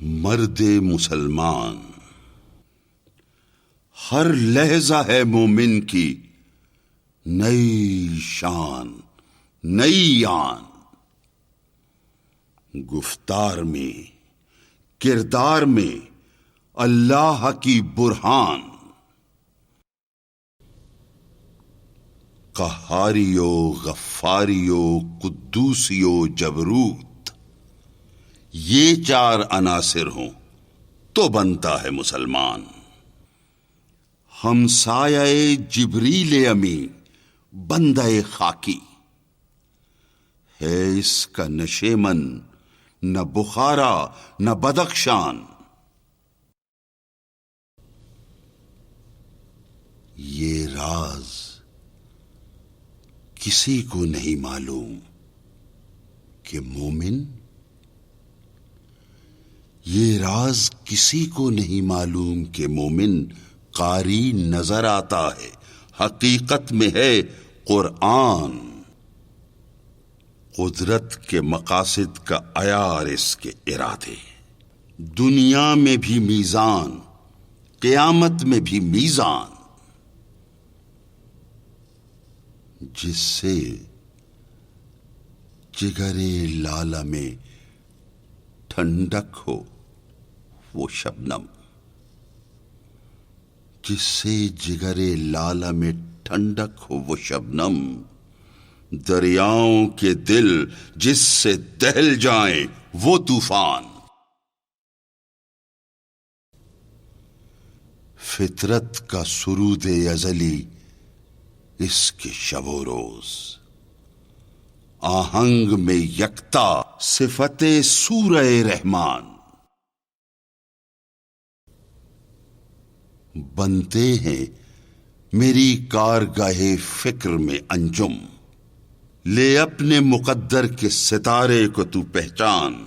مرد مسلمان ہر لہجہ ہے مومن کی نئی شان نئی آن، گفتار میں کردار میں اللہ کی برہان، قہاریو غفاریو قدوسیو جبروت، یہ چار عناصر ہوں تو بنتا ہے مسلمان۔ ہمسایہ جبریل امی بندہ خاکی ہے، اس کا نشیمن نہ بخارا نہ بدخشان، یہ راز کسی کو نہیں معلوم کہ مومن، یہ راز کسی کو نہیں معلوم کہ مومن قاری نظر آتا ہے، حقیقت میں ہے قرآن، قدرت کے مقاصد کا عیار اس کے ارادے، دنیا میں بھی میزان قیامت میں بھی میزان، جس سے جگر لالہ میں ٹھنڈک ہو وہ شبنم، جس سے جگر لالہ میں ٹھنڈک ہو وہ شبنم، دریاؤں کے دل جس سے دہل جائیں وہ طوفان، فطرت کا سرود ازلی اس کے شب و روز، آہنگ میں یکتا صفت سورہ رحمان، بنتے ہیں میری کارگاہ فکر میں انجم، لے اپنے مقدر کے ستارے کو تو پہچان،